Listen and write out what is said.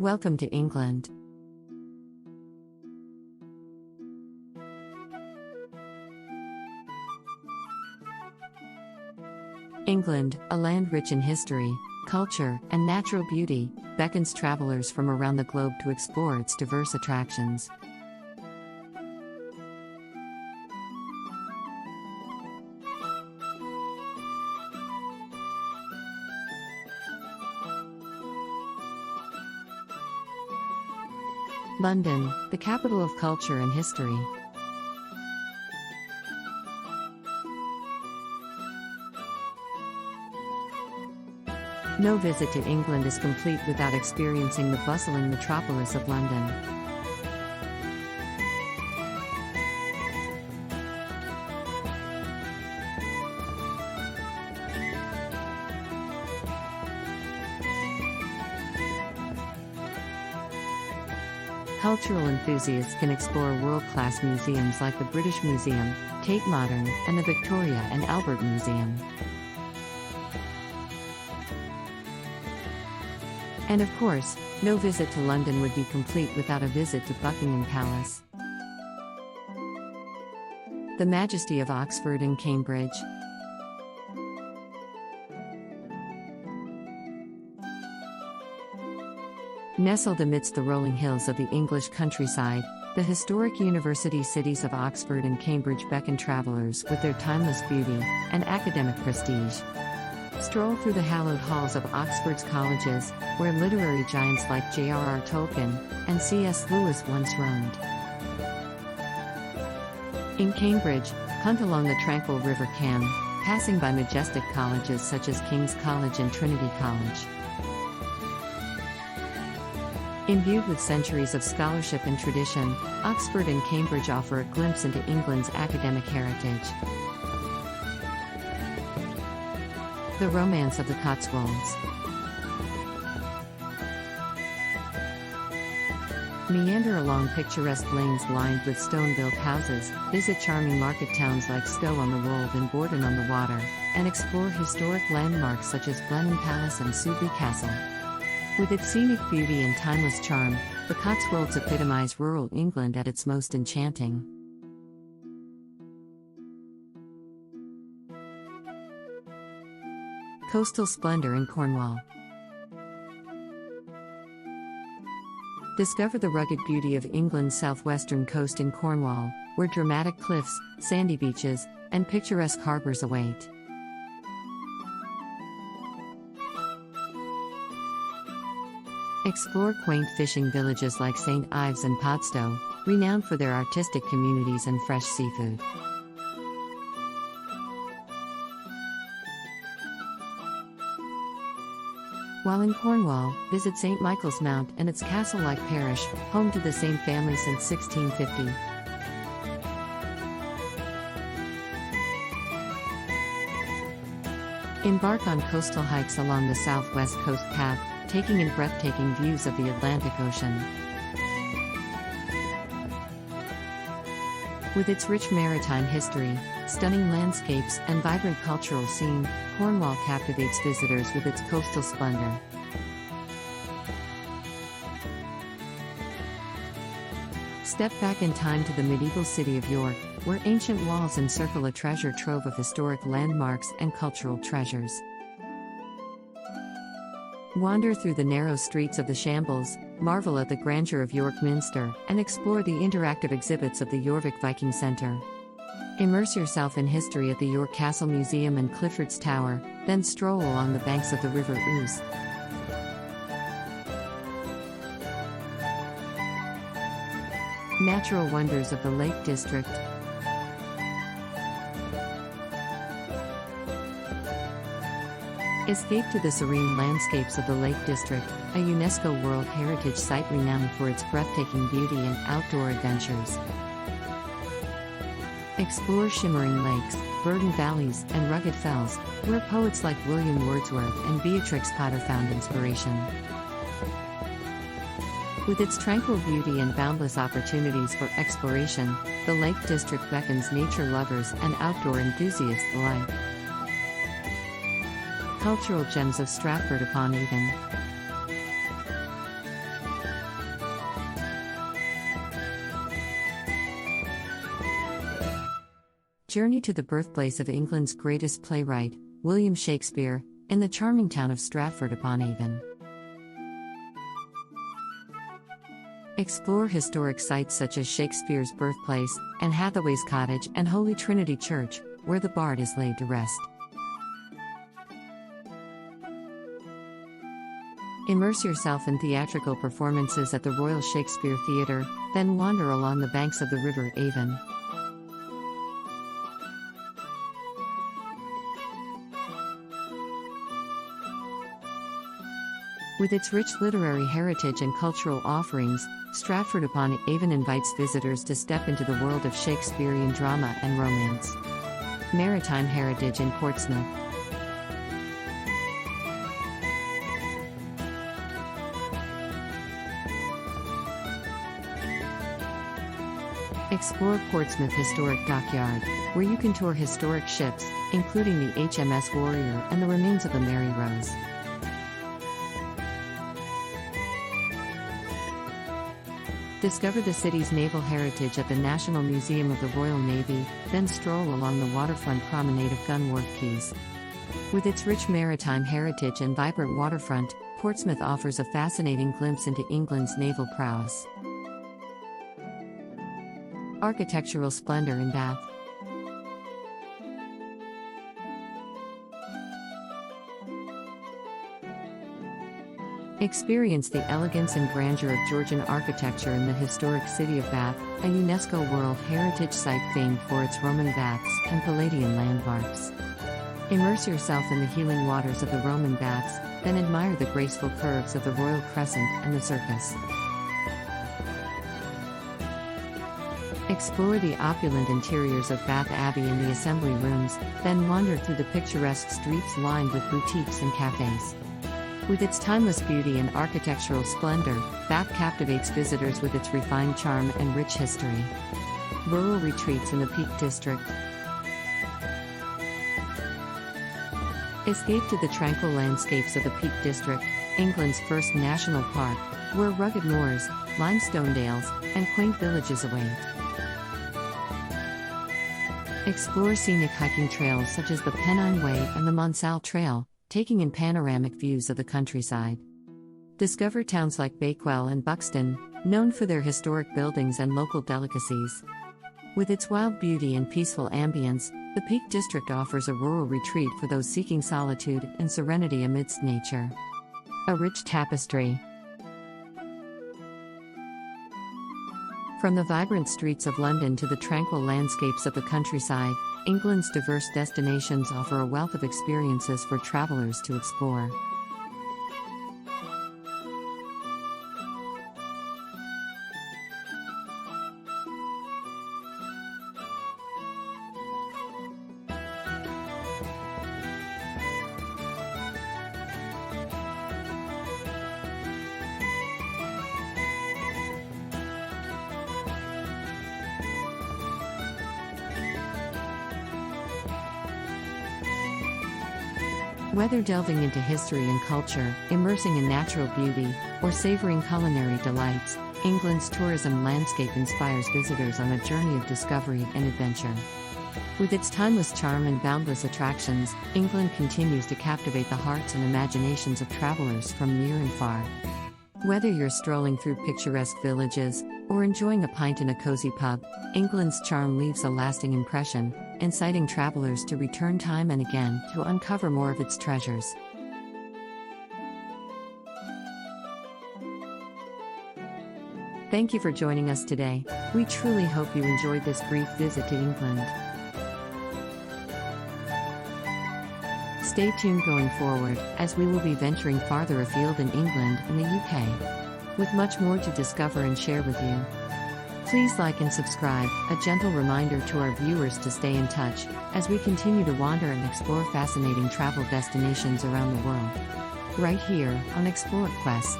Welcome to England. England, a land rich in history, culture, and natural beauty, beckons travelers from around the globe to explore its diverse attractions. London, the capital of culture and history. No visit to England is complete without experiencing the bustling metropolis of London. Cultural enthusiasts can explore world-class museums like the British Museum, Tate Modern, and the Victoria and Albert Museum. And of course, no visit to London would be complete without a visit to Buckingham Palace. The majesty of Oxford and Cambridge. Nestled amidst the rolling hills of the English countryside, the historic university cities of Oxford and Cambridge beckon travelers with their timeless beauty and academic prestige. Stroll through the hallowed halls of Oxford's colleges, where literary giants like J.R.R. Tolkien and C.S. Lewis once roamed. In Cambridge, hunt along the tranquil River Cam, passing by majestic colleges such as King's College and Trinity College. Imbued with centuries of scholarship and tradition, Oxford and Cambridge offer a glimpse into England's academic heritage. The romance of the Cotswolds. Meander along picturesque lanes lined with stone-built houses, visit charming market towns like Stow on the Wold and Borden on the Water, and explore historic landmarks such as Blenheim Palace and Sudeley Castle. With its scenic beauty and timeless charm, the Cotswolds epitomize rural England at its most enchanting. Coastal splendor in Cornwall. Discover the rugged beauty of England's southwestern coast in Cornwall, where dramatic cliffs, sandy beaches, and picturesque harbors await. Explore quaint fishing villages like St. Ives and Padstow, renowned for their artistic communities and fresh seafood. While in Cornwall, visit St. Michael's Mount and its castle-like parish, home to the same family since 1650. Embark on coastal hikes along the Southwest Coast Path, taking in breathtaking views of the Atlantic Ocean. With its rich maritime history, stunning landscapes, and vibrant cultural scene, Cornwall captivates visitors with its coastal splendor. Step back in time to the medieval city of York, where ancient walls encircle a treasure trove of historic landmarks and cultural treasures. Wander through the narrow streets of the Shambles, marvel at the grandeur of York Minster, and explore the interactive exhibits of the Jorvik Viking Centre. Immerse yourself in history at the York Castle Museum and Clifford's Tower, then stroll along the banks of the River Ouse. Natural wonders of the Lake District. Escape to the serene landscapes of the Lake District, a UNESCO World Heritage Site renowned for its breathtaking beauty and outdoor adventures. Explore shimmering lakes, verdant valleys, and rugged fells, where poets like William Wordsworth and Beatrix Potter found inspiration. With its tranquil beauty and boundless opportunities for exploration, the Lake District beckons nature lovers and outdoor enthusiasts alike. Cultural gems of Stratford-upon-Avon. Journey to the birthplace of England's greatest playwright, William Shakespeare, in the charming town of Stratford-upon-Avon. Explore historic sites such as Shakespeare's birthplace, Anne Hathaway's cottage, and Holy Trinity Church, where the bard is laid to rest. Immerse yourself in theatrical performances at the Royal Shakespeare Theatre, then wander along the banks of the River Avon. With its rich literary heritage and cultural offerings, Stratford-upon-Avon invites visitors to step into the world of Shakespearean drama and romance. Maritime heritage in Portsmouth. Explore Portsmouth Historic Dockyard, where you can tour historic ships, including the HMS Warrior and the remains of the Mary Rose. Discover the city's naval heritage at the National Museum of the Royal Navy, then stroll along the waterfront promenade of Gun Wharf Quays. With its rich maritime heritage and vibrant waterfront, Portsmouth offers a fascinating glimpse into England's naval prowess. Architectural splendor in Bath. Experience the elegance and grandeur of Georgian architecture in the historic city of Bath, a UNESCO World Heritage Site famed for its Roman baths and Palladian landmarks. Immerse yourself in the healing waters of the Roman baths, then admire the graceful curves of the Royal Crescent and the Circus. Explore the opulent interiors of Bath Abbey and the Assembly Rooms, then wander through the picturesque streets lined with boutiques and cafes. With its timeless beauty and architectural splendor, Bath captivates visitors with its refined charm and rich history. Rural retreats in the Peak District. Escape to the tranquil landscapes of the Peak District, England's first national park, where rugged moors, limestone dales, and quaint villages await. Explore scenic hiking trails such as the Pennine Way and the Monsal Trail, taking in panoramic views of the countryside. Discover towns like Bakewell and Buxton, known for their historic buildings and local delicacies. With its wild beauty and peaceful ambience, the Peak District offers a rural retreat for those seeking solitude and serenity amidst nature. A rich tapestry. From the vibrant streets of London to the tranquil landscapes of the countryside, England's diverse destinations offer a wealth of experiences for travelers to explore. Whether delving into history and culture, immersing in natural beauty, or savoring culinary delights, England's tourism landscape inspires visitors on a journey of discovery and adventure. With its timeless charm and boundless attractions, England continues to captivate the hearts and imaginations of travelers from near and far. Whether you're strolling through picturesque villages, or enjoying a pint in a cozy pub, England's charm leaves a lasting impression, inciting travelers to return time and again to uncover more of its treasures. Thank you for joining us today. We truly hope you enjoyed this brief visit to England. Stay tuned going forward, as we will be venturing farther afield in England and the UK, with much more to discover and share with you. Please like and subscribe, a gentle reminder to our viewers to stay in touch, as we continue to wander and explore fascinating travel destinations around the world. Right here, on Explore Quest.